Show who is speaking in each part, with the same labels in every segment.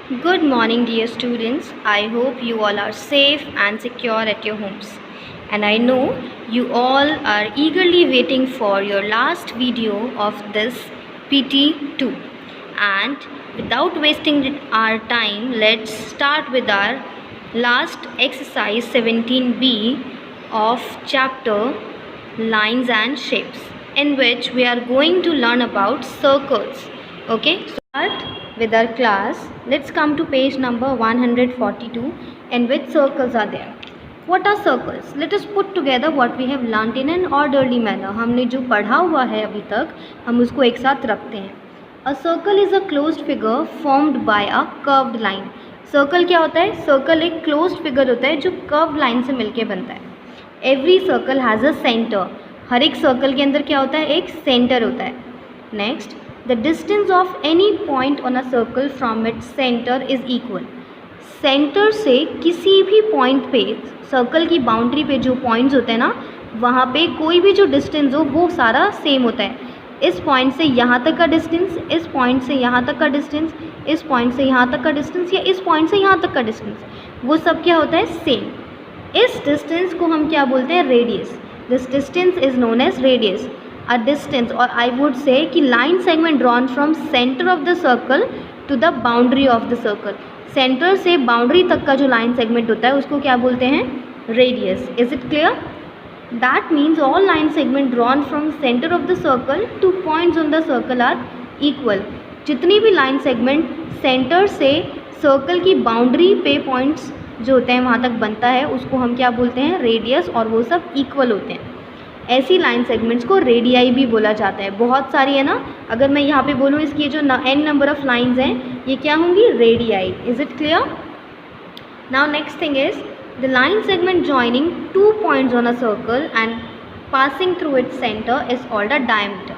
Speaker 1: Good morning, dear students. I hope you all are safe and secure at your homes. And I know you all are eagerly waiting for your last video of this PT2. And without wasting our time, let's start with our last exercise 17B of chapter Lines and Shapes, in which we are going to learn about circles. Okay, so start with our class. Let's come to page number 142, in which circles are there. What are circles? Let us put together what we have learnt in an orderly manner. हमने जो पढ़ा हुआ है अभी तक हम उसको एक साथ रखते हैं. A circle is a closed figure formed by a curved line. Circle क्या होता है? सर्कल एक क्लोज्ड फिगर होता है जो कर्व लाइन से मिलके बनता है. Every circle has a centre. हर एक सर्कल के अंदर क्या होता है? एक सेंटर होता है. Next, the distance of any point on a circle from its centre is equal. Centre से किसी भी पॉइंट पे, सर्कल की बाउंड्री पे जो पॉइंट्स होते हैं ना, वहाँ पे कोई भी जो डिस्टेंस हो वो सारा सेम होता है. इस पॉइंट से यहाँ तक का डिस्टेंस, इस पॉइंट से यहाँ तक का डिस्टेंस, इस पॉइंट से यहाँ तक का डिस्टेंस या इस पॉइंट से यहाँ तक का डिस्टेंस, वो सब क्या होता है? सेम. इस डिस्टेंस को हम क्या बोलते हैं? Radius. This distance is known as radius. A distance, और आई वुड से कि line segment drawn from centre of the circle to the boundary of the circle. Centre से बाउंड्री तक का जो लाइन सेगमेंट होता है उसको क्या बोलते हैं? Radius. Is it clear? That means all line segment drawn from center of the circle to points on the circle are equal. जितनी भी लाइन सेगमेंट सेंटर से सर्कल की बाउंड्री पे पॉइंट्स जो होते हैं वहाँ तक बनता है उसको हम क्या बोलते हैं? रेडियस. और वो सब इक्वल होते हैं. ऐसी लाइन सेगमेंट्स को रेडियाई भी बोला जाता है. बहुत सारी है ना. अगर मैं यहाँ पे बोलूँ इसकी जो n नंबर ऑफ लाइन्स हैं ये क्या होंगी? Radii. Is it clear? Now next thing is the line segment joining two points on a circle and passing through its center is called a diameter.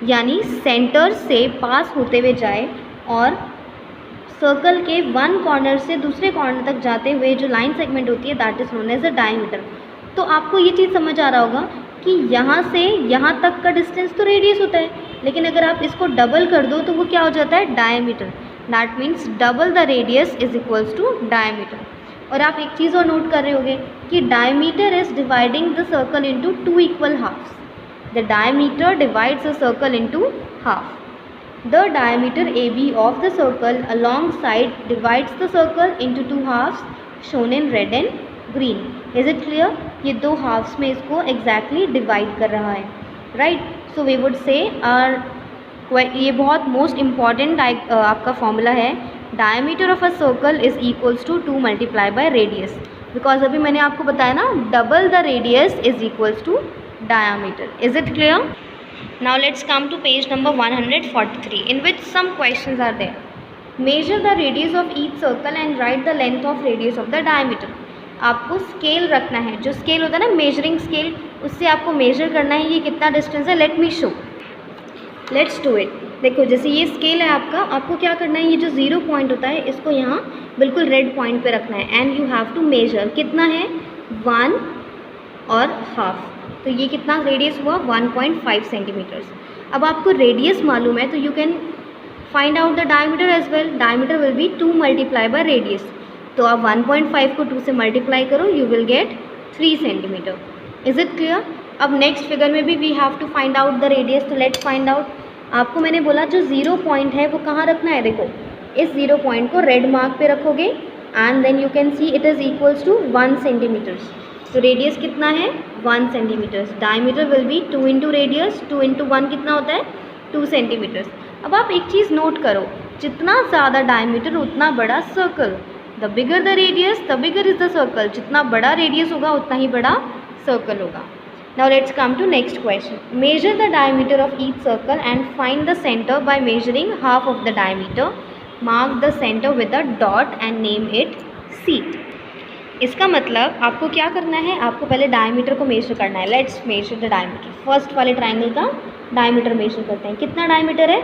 Speaker 1: यानी सेंटर से पास होते हुए जाए और सर्कल के वन कॉर्नर से दूसरे कॉर्नर तक जाते हुए जो लाइन सेगमेंट होती है that is known as a diameter. तो आपको ये चीज़ समझ आ रहा होगा कि यहाँ से यहाँ तक का डिस्टेंस तो रेडियस होता है, लेकिन अगर आप इसको डबल कर दो तो वो क्या हो जाता है? Diameter. That means double the radius is equals to diameter. और आप एक चीज़ और नोट कर रहे होंगे कि diameter is dividing the circle into two equal halves. The diameter divides the circle into half. The diameter a b of the circle along side divides the circle into two halves shown in red and green. Is it clear? ये दो halves में इसको exactly divide कर रहा है. Right. So we would say ये बहुत most important आपका फॉर्मूला है. Diameter of a circle is equals to 2 multiply by radius. Because अभी मैंने आपको बताया ना, double the radius is equals to diameter. Is it clear? Now let's come to page number 143 in which some questions are there. Measure the radius of each circle and write the length of radius of the diameter. आपको scale रखना है. जो scale होता है ना, measuring scale, उससे आपको major करना है ये कितना डिस्टेंस है. Let me show. Let's do it. देखो, जैसे ये स्केल है आपका, आपको क्या करना है? ये जो 0 पॉइंट होता है इसको यहाँ बिल्कुल रेड पॉइंट पे रखना है and you have to measure. कितना है? 1 और हाफ. तो ये कितना रेडियस हुआ? 1.5 सेंटीमीटर्स. अब आपको रेडियस मालूम है तो you can find out the diameter as well. Diameter will be 2 multiply by radius. तो आप 1.5 को 2 से मल्टीप्लाई करो, you will get 3 centimetre. Is it clear? अब नेक्स्ट फिगर में भी we have to find out the radius. तो let's find out. आपको मैंने बोला जो 0 पॉइंट है वो कहाँ रखना है. देखो, इस 0 पॉइंट को रेड मार्क पे रखोगे and then you can see it is equals to 1 centimetres. तो रेडियस कितना है? 1 centimetres. Diameter will be 2 into radius. 2 into 1 कितना होता है? 2 सेंटीमीटर्स. अब आप एक चीज़ नोट करो, जितना ज़्यादा डायमीटर उतना बड़ा circle. The bigger the radius the bigger is the circle. जितना बड़ा रेडियस होगा उतना ही बड़ा सर्कल होगा. Now let's come to next question. Measure the diameter of each circle and find the center by measuring half of the diameter. Mark the center with a dot and name it C. इसका मतलब आपको क्या करना है? आपको पहले diameter को major करना है. Let's measure the diameter. First वाले ट्राइंगल का डायमीटर मेजर करते हैं. कितना डायमीटर है?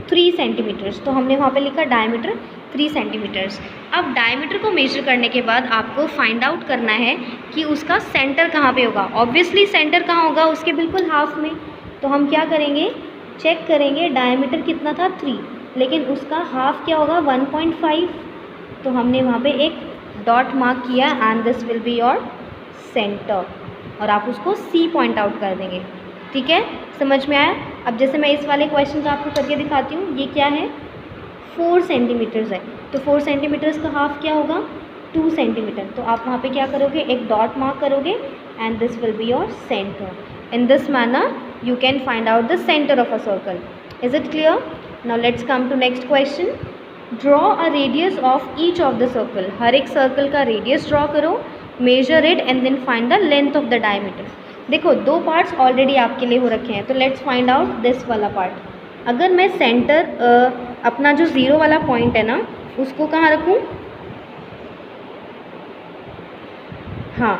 Speaker 1: 3 सेंटीमीटर्स. तो हमने वहाँ पे लिखा डायमीटर 3 सेंटीमीटर्स. अब डायमीटर को मेजर करने के बाद आपको फाइंड आउट करना है कि उसका सेंटर कहाँ पे होगा. ऑब्वियसली सेंटर कहाँ होगा? उसके बिल्कुल हाफ में. तो हम क्या करेंगे? चेक करेंगे डायमीटर कितना था 3, लेकिन उसका हाफ क्या होगा? 1.5. तो हमने वहाँ पे एक डॉट मार्क किया and this will be your centre, और आप उसको C पॉइंट आउट कर देंगे। ठीक है, समझ में आया? अब जैसे मैं इस वाले क्वेश्चन का आपको करके दिखाती हूँ। ये क्या है, 4 सेंटीमीटर्स है, तो 4 सेंटीमीटर्स का हाफ क्या होगा, 2 सेंटीमीटर। तो आप वहाँ पे क्या करोगे, एक डॉट मार्क करोगे and this will be your centre. In this manner you can find out the center of a circle. Is it clear? Now let's come to next question. Draw a radius of each of the circle. हर एक circle का radius draw करो, measure it and then find the length of the diameter. देखो 2 parts already आपके लिए हो रखे हैं, तो लेट्स फाइंड आउट दिस वाला पार्ट। अगर मैं सेंटर अपना जो 0 वाला पॉइंट है ना, उसको कहाँ रखूँ? हाँ,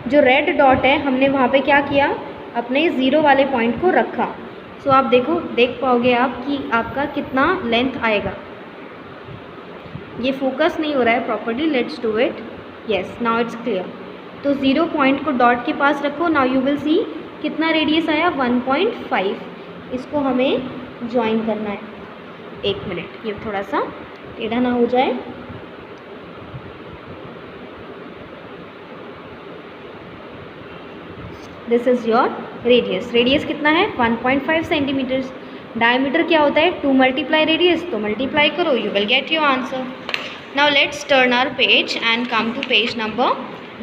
Speaker 1: जो रेड डॉट है हमने वहाँ पे क्या किया, अपने 0 वाले पॉइंट को रखा। सो आप देख पाओगे आप कि आपका कितना लेंथ आएगा। ये फोकस नहीं हो रहा है properly, let's do it. Yes, now it's clear. तो 0 पॉइंट को डॉट के पास रखो। नाउ यू विल सी कितना रेडियस आया, 1.5। इसको हमें ज्वाइन करना है। 1 मिनट, ये थोड़ा सा टेढ़ा ना हो जाए। This is your radius. Radius कितना है, 1.5 सेंटीमीटर्स। डायमीटर क्या होता है, 2 मल्टीप्लाई रेडियस, तो मल्टीप्लाई करो, you will get your answer. Now let's turn our page and come to page number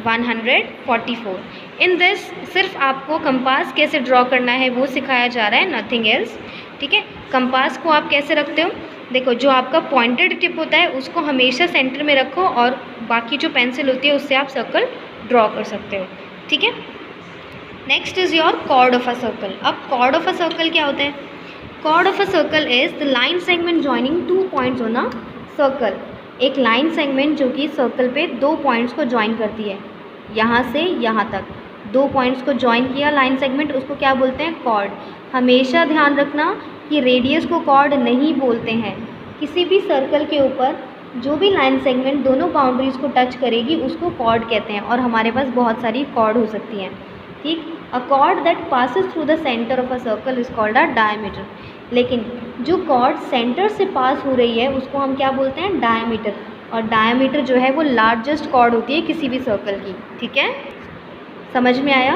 Speaker 1: 144। In this सिर्फ आपको कंपास कैसे ड्रॉ करना है वो सिखाया जा रहा है, नथिंग एल्स। ठीक है, कंपास को आप कैसे रखते हो, देखो जो आपका पॉइंटेड टिप होता है उसको हमेशा सेंटर में रखो, और बाकी जो पेंसिल होती है उससे आप सर्कल ड्रॉ कर सकते हो। ठीक है, next is your chord of a circle. अब कॉर्ड ऑफ अ सर्कल क्या होता है, chord of a circle is the line segment joining 2 points on a circle. एक लाइन सेगमेंट जो कि सर्कल पे 2 पॉइंट्स को ज्वाइन करती है, यहाँ से यहाँ तक 2 पॉइंट्स को ज्वाइन किया लाइन सेगमेंट, उसको क्या बोलते हैं, कॉर्ड। हमेशा ध्यान रखना कि रेडियस को कॉर्ड नहीं बोलते हैं। किसी भी सर्कल के ऊपर जो भी लाइन सेगमेंट दोनों बाउंड्रीज़ को टच करेगी उसको कॉर्ड कहते हैं, और हमारे पास बहुत सारी कॉर्ड हो सकती हैं। ठीक, अ cord that passes through the centre of a circle is called a diameter. लेकिन जो कॉर्ड सेंटर से पास हो रही है उसको हम क्या बोलते हैं, डायमीटर। और डायमीटर जो है वो लार्जेस्ट कॉर्ड होती है किसी भी सर्कल की। ठीक है, समझ में आया?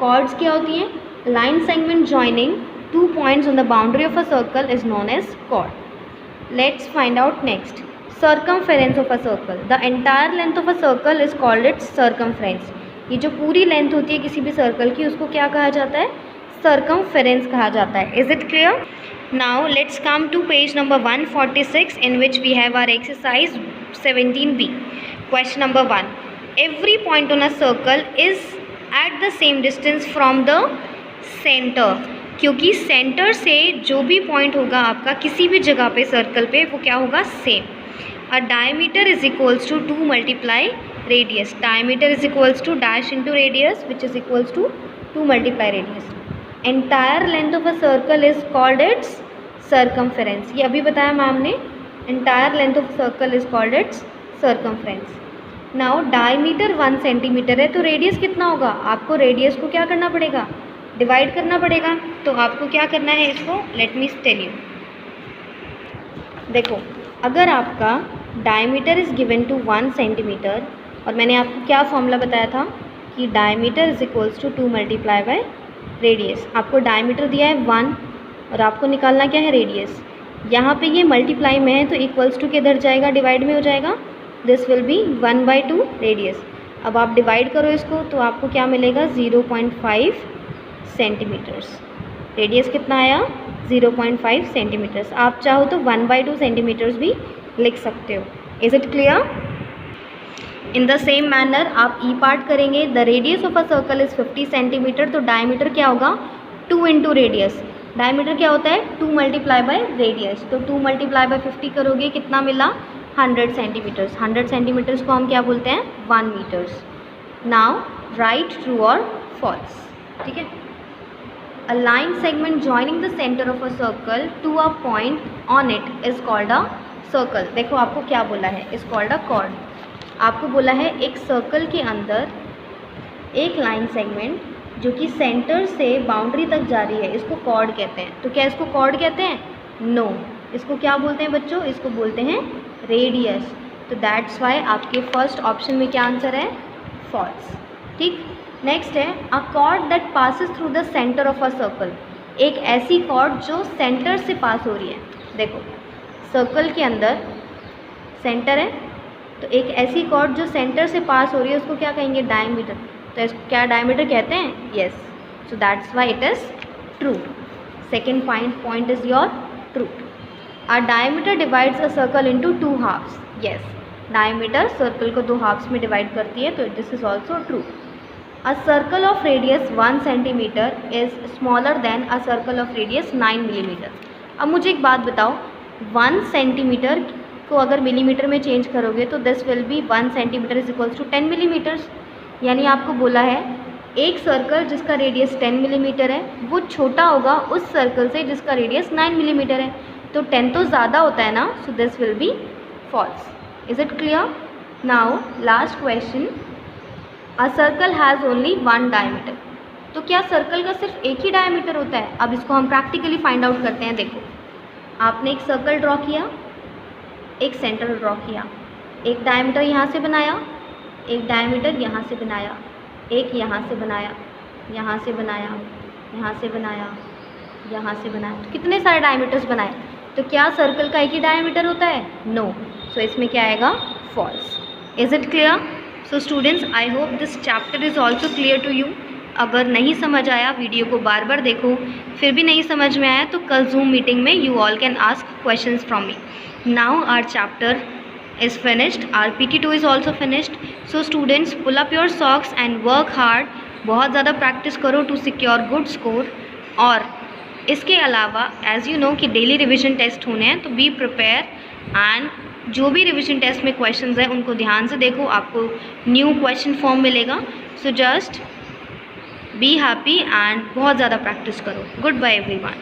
Speaker 1: कॉर्ड्स क्या होती हैं, line segment joining 2 points on the boundary of a circle is known as chord. Let's find out next, circumference of a circle. The entire length of a circle is called its circumference. ये जो पूरी length होती है किसी भी circle की उसको क्या कहा जाता है, सर्कमफेरेंस कहा जाता है। Is it clear? Now let's come to page number 146 in which we have our exercise 17B। Question number 1, every point on a circle is at the same distance from the centre. क्योंकि centre से जो भी point होगा आपका किसी भी जगह पे सर्कल पे, वो क्या होगा, same. A diameter is equals to 2 multiply radius. Diameter is equals to dash into radius which is equals to 2 multiply radius. Entire length of a circle is called its circumference. ये अभी बताया ma'am ने, entire length of circle is called its circumference. Now diameter 1 centimetre है, तो radius कितना होगा, आपको radius को क्या करना पड़ेगा, डिवाइड करना पड़ेगा। तो आपको क्या करना है इसको, लेट मी टेल यू। देखो अगर आपका diameter is given to 1 centimetre, और मैंने आपको क्या फॉर्मूला बताया था कि diameter is equals to 2 multiply by radius. आपको डायमीटर दिया है 1 और आपको निकालना क्या है, रेडियस। यहाँ पे ये मल्टीप्लाई में है तो इक्वल्स टू किधर जाएगा, डिवाइड में हो जाएगा। This will B 1/2 radius. अब आप डिवाइड करो इसको तो आपको क्या मिलेगा, 0.5 सेंटीमीटर्स। रेडियस कितना आया, 0.5 सेंटीमीटर्स। आप चाहो तो 1/2 सेंटीमीटर्स भी लिख सकते हो। Is it clear? In the same manner आप ई पार्ट करेंगे। The radius of a circle is 50 centimetre, तो डायमीटर क्या होगा, 2 इंटू रेडियस। डायमीटर क्या होता है, 2 मल्टीप्लाई बाय रेडियस। तो 2 मल्टीप्लाई बाय 50 करोगे, कितना मिला, 100 सेंटीमीटर्स। 100 सेंटीमीटर्स को हम क्या बोलते हैं, 1 मीटर्स। नाउ राइट ट्रू और फॉल्स। ठीक है, a line segment joining the centre of a circle to a point on it is called a circle. देखो आपको क्या बोला है, इज कॉल्ड अ कॉर्ड। आपको बोला है एक सर्कल के अंदर एक लाइन सेगमेंट जो कि सेंटर से बाउंड्री तक जा रही है, इसको कॉर्ड कहते हैं। तो क्या इसको कॉर्ड कहते हैं, नो। इसको क्या बोलते हैं बच्चों, इसको बोलते हैं रेडियस। तो दैट्स वाई आपके फर्स्ट ऑप्शन में क्या आंसर है, फॉल्स। ठीक, नेक्स्ट है अ cord that passes through the centre of a circle, एक ऐसी कॉर्ड जो सेंटर से पास हो रही है। देखो सर्कल के अंदर सेंटर है, तो एक ऐसी कॉर्ड जो सेंटर से पास हो रही है उसको क्या कहेंगे, डायमीटर। तो इसको क्या डायमीटर कहते हैं, yes, so that's why it is true. Second point is your true. A diameter divides a circle into 2 halves, yes, diameter circle को 2 हाफ्स में डिवाइड करती है, तो this is also true. A circle of radius 1 centimetre is smaller than a circle of radius 9 millimetre. अब मुझे एक बात बताओ, 1 सेंटीमीटर को अगर मिलीमीटर में चेंज करोगे तो this will be 1 centimetre is equals to 10 millimetres. यानी आपको बोला है एक सर्कल जिसका रेडियस 10 मिलीमीटर है वो छोटा होगा उस सर्कल से जिसका रेडियस 9 मिलीमीटर है, तो 10 तो ज़्यादा होता है ना, so this will be false. Is it clear? Now last question, a circle has only 1 diameter. तो क्या सर्कल का सिर्फ एक ही डायमीटर होता है? अब इसको हम प्रैक्टिकली फाइंड आउट करते हैं। देखो आपने एक सर्कल ड्रॉ किया, एक सेंटर ड्रॉ किया, एक डायमीटर यहाँ से बनाया, एक डायमीटर यहाँ से बनाया, एक यहाँ से बनाया, यहाँ से बनाया, यहाँ से बनाया, यहाँ से बनाया, तो कितने सारे डायमीटर्स बनाए? तो क्या सर्कल का एक ही डायमीटर होता है? नो, सो इसमें क्या आएगा, false. Is it clear? So students, I hope this chapter is also clear to you. अगर नहीं समझ आया वीडियो को बार बार देखो, फिर भी नहीं समझ में आया तो कल जूम मीटिंग में you all can ask questions from me. Now our chapter is finished, our PT2 is also finished. So students, pull up your socks and work hard. बहुत ज़्यादा प्रैक्टिस करो to secure good score। और इसके अलावा as you know कि daily revision test होने हैं, तो बी प्रिपेयर एंड जो भी रिविजन टेस्ट में क्वेश्चंस हैं उनको ध्यान से देखो, आपको न्यू क्वेश्चन फॉर्म मिलेगा। So just be happy and बहुत ज़्यादा प्रैक्टिस करो। Goodbye everyone.